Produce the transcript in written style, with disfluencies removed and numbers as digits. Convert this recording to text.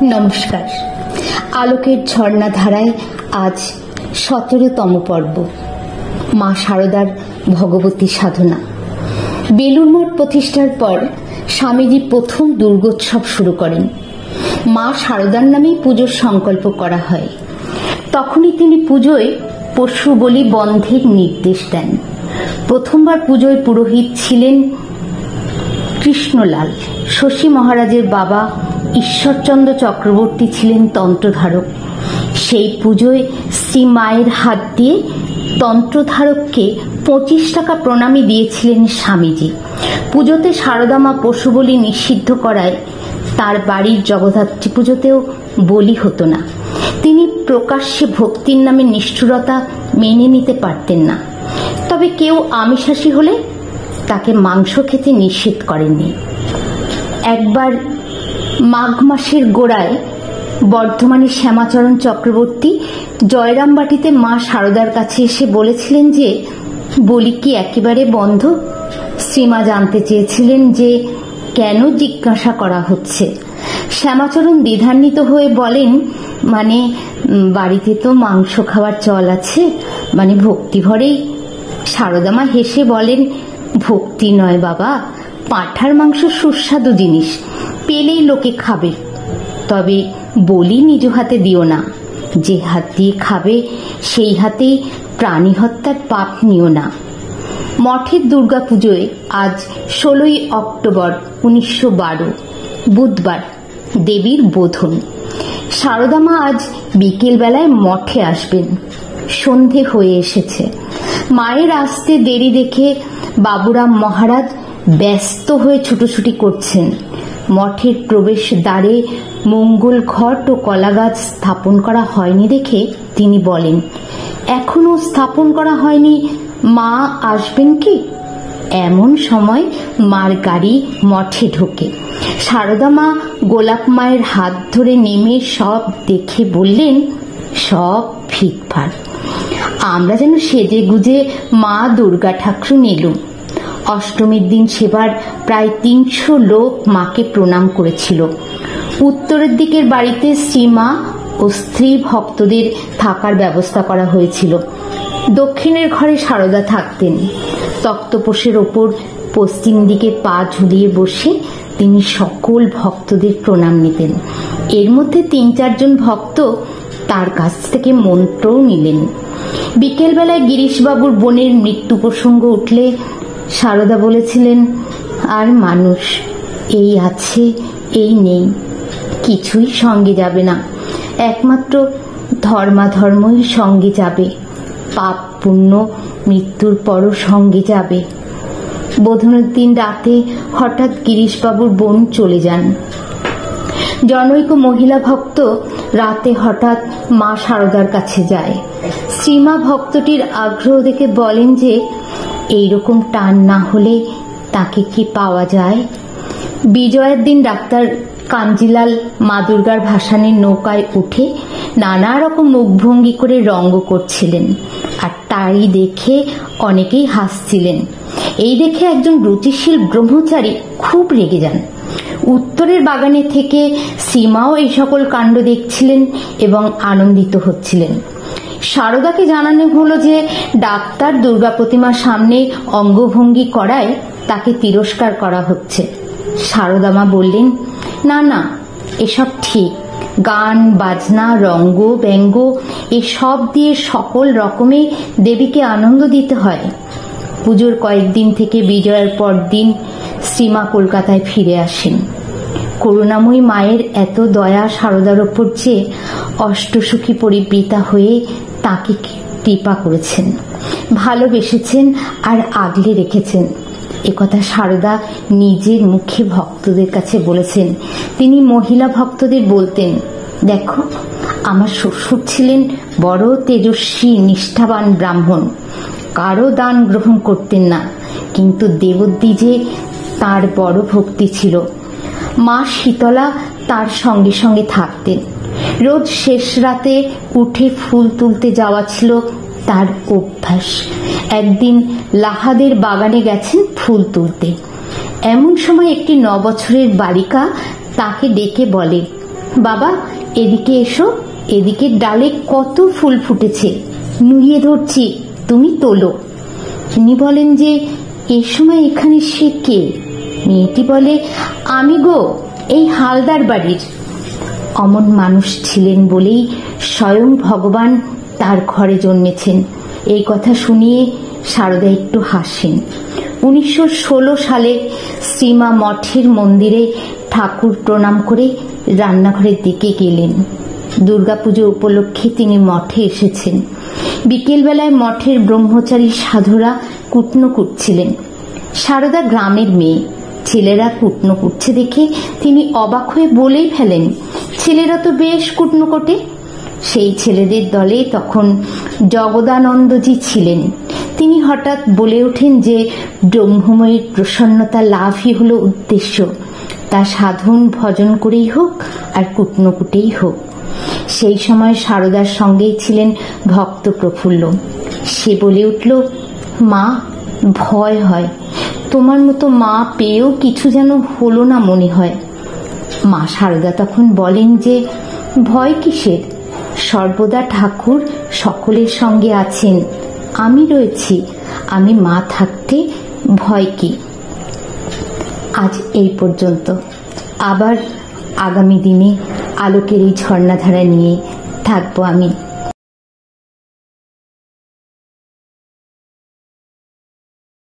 নমস্কার। আলোকের ঝর্ণা ধারায় আজ 17তম পর্ব, মা শারদার ভগবতী সাধনা। বেলুড় মঠ প্রতিষ্ঠার পর স্বামীজি প্রথম দুর্গোৎসব শুরু করেন। মা শারদার নামেই পুজোর সংকল্প করা হয়। তখনই তিনি পুজোয় পশু বলি বন্ধের নির্দেশ দেন। প্রথমবার পুজোয় পুরোহিত ছিলেন কৃষ্ণলাল। শশী মহারাজের বাবা ঈশ্বরচন্দ্র চক্রবর্তী ছিলেন তন্ত্রধারক। সেই পুজোয় শ্রী মায়ের হাত দিয়ে তন্ত্রধারককে 25 টাকা প্রণামী দিয়েছিলেন স্বামীজি। পুজোতে শারদা মা পশু বলি নিষিদ্ধ করায় তার বাড়ির জগদ্ধাত্রী পুজোতেও বলি হতো না। তিনি প্রকাশ্যে ভক্তির নামে নিষ্ঠুরতা মেনে নিতে পারতেন না। তবে কেউ আমিষাশী হলে তাকে মাংস খেতে নিষেধ করেননি। একবার মাঘ মাসের গোড়ায় বর্ধমানের শ্যামাচরণ চক্রবর্তী জয়রামবাটিতে মা শারদার কাছে এসে বলেছিলেন যে বলি কি একেবারে বন্ধ। শ্রীমা জানতে চেয়েছিলেন যে কেন জিজ্ঞাসা করা হচ্ছে। শ্যামাচরণ দ্বিধান্বিত হয়ে বলেন, মানে বাড়িতে তো মাংস খাওয়ার চল আছে, মানে ভক্তি ভরেই। শারদা মা হেসে বলেন, ভক্তি নয় বাবা, পাঁঠার মাংস সুস্বাদু জিনিস, পেলেই লোকে খাবে। তবে বলি নিজ হাতে দিও না। যে হাত দিয়ে খাবে সেই হাতেই প্রাণী হত্যার পাপ নিও না। মঠের দুর্গাপুজোয় আজ 16ই অক্টোবর 1912 বুধবার দেবীর বোধন। শারদা মা আজ বিকেল বেলায় মঠে আসবেন। সন্ধে হয়ে এসেছে। মায়ের আসতে দেরি দেখে বাবুরাম মহারাজ ব্যস্ত হয়ে ছুটোছুটি করছেন। মঠের প্রবেশ দ্বারে মঙ্গল ঘট ও কলাগাছ স্থাপন করা হয়নি দেখে তিনি বলেন, এখনো স্থাপন করা হয়নি, মা আসবেন কি? এমন সময় মার গাড়ি মঠে ঢোকে। শারদা মা গোলাপ মায়ের হাত ধরে নেমে সব দেখে বললেন, সব ফিটফাট। আমরা যেন সেজে গুজে মা দুর্গা ঠাকুর এলুম। অষ্টমীর দিন সেবার প্রায় 300 লোক মাকে প্রণাম করেছিল। উত্তরের দিকের বাড়িতে শ্রীমা ও স্ত্রী ভক্তদের থাকার ব্যবস্থা করা হয়েছিল। দক্ষিণের ঘরে শারদা থাকতেন। তক্তপোষের ওপর পশ্চিম দিকে পা ঝুলিয়ে বসে তিনি সকল ভক্তদের প্রণাম নিতেন। এর মধ্যে 3-4 জন ভক্ত তার কাছ থেকে মন্ত্রও নিলেন। বিকেলবেলায় গিরিশবাবুর বোনের মৃত্যু প্রসঙ্গ উঠলে শারদা বলেছিলেন, আর মানুষ এই আছে এই নেই, কিছুই সঙ্গে যাবে না, একমাত্র ধর্মাধর্মই সঙ্গে যাবে, পাপ পুণ্য মৃত্যুর পরও সঙ্গে যাবে। বোধনের দিন রাতে হঠাৎ গিরিশবাবুর বোন চলে যান। জনৈক মহিলা ভক্ত রাতে হঠাৎ মা শারদার কাছে যায়। শ্রীমা ভক্তটির আগ্রহ দেখে বলেন যে এইরকম টান না হলে তাকে কি পাওয়া যায়? বিজয়ের দিন ডাক্তার কাঞ্জিলাল মা দুর্গার ভাসানের নৌকায় উঠে নানা রকম মুখভঙ্গি করে রঙ্গ করছিলেন, আর তাই দেখে অনেকেই হাসছিলেন। এই দেখে একজন রুচিশীল ব্রহ্মচারী খুব রেগে যান। উত্তরের বাগানে থেকে সীমাও এই সকল কাণ্ড দেখছিলেন এবং আনন্দিত হচ্ছিলেন। শারদাকে জানানো হলো যে ডাক্তার দুর্গা প্রতিমার সামনে অঙ্গভঙ্গি করায় তাকে তিরস্কার করা হচ্ছে। শারদা মা বললেন, না না, এসব ঠিক, গান বাজনা রঙ্গ ব্যঙ্গ এসব দিয়ে সকল রকমে দেবীকে আনন্দ দিতে হয়। পুজোর কয়েকদিন থেকে বিজয়ের পর দিন শ্রীমা কলকাতায় ফিরে আসেন। করুণাময়ী মায়ের এত দয়া শারদার ওপর যে অষ্টসুখী পরিবৃতা হয়ে তাকে কৃপা করেছেন, ভালোবেসেছেন আর আগলে রেখেছেন। একথা শারদা নিজের মুখে ভক্তদের কাছে বলেছেন। তিনি মহিলা ভক্তদের বলতেন, দেখো আমার শ্বশুর ছিলেন বড় তেজস্বী নিষ্ঠাবান ব্রাহ্মণ, কারো দান গ্রহণ করতেন না, কিন্তু দেবদ্বিজে তার বড় ভক্তি ছিল। মা শীতলা তার সঙ্গে সঙ্গে থাকতেন। রোজ শেষ রাতে উঠে ফুল তুলতে যাওয়া ছিল তার অভ্যাস। একদিন লাহাদের বাগানে গেছেন ফুল তুলতে। এমন সময় একটি 9 বছরের বালিকা তাকে ডেকে বলে, বাবা এদিকে এসো, এদিকে ডালে কত ফুল ফুটেছে, নুইয়ে ধরছি, তুমি তোলো। তিনি বলেন যে এই সময় এখানে সে কে? মেয়েটি বলে, আমি গো, এই হালদার বাড়ির। অমন মানুষ ছিলেন বলেই স্বয়ং ভগবান তার ঘরে জন্মেছেন। এই কথা শুনিয়ে সারদা একটু হাসেন। 1916 সালে শ্রীমা মঠের মন্দিরে ঠাকুর প্রণাম করে রান্নাঘরের দিকে গেলেন। দুর্গাপুজো উপলক্ষে তিনি মঠে এসেছেন। বিকেলবেলায় মঠের ব্রহ্মচারী সাধুরা কুটনো কুটছিলেন। সারদা গ্রামের মেয়ে, ছেলেরা কুটনো কুটছে দেখে তিনি অবাক হয়ে বলেই ফেলেন, ছেলেরা তো বেশ কুটনো কোটে। সেই ছেলেদের দলে তখন জগদানন্দজি ছিলেন। তিনি হঠাৎ বলে ওঠেন যে ব্রহ্মময়ীর প্রসন্নতা লাভই হলো উদ্দেশ্য, তা সাধন ভজন করেই হোক আর কুটনো কুটেই হোক। সেই সময় সারদার সঙ্গেই ছিলেন ভক্ত প্রফুল্ল। সে বলে উঠল, মা, ভয় হয়, তোমার মতো মা পেয়েও কিছু যেন হলো না মনে হয়। মা সারদা তখন বলেন যে ভয় কিসের, সর্বদা ঠাকুর সকলের সঙ্গে আছেন, আমি রয়েছি, আমি মা থাকতে ভয় কি। আজ এই পর্যন্ত। আবার আগামী দিনে আলোকের এই ঝর্ণাধারা নিয়ে থাকবো আমি।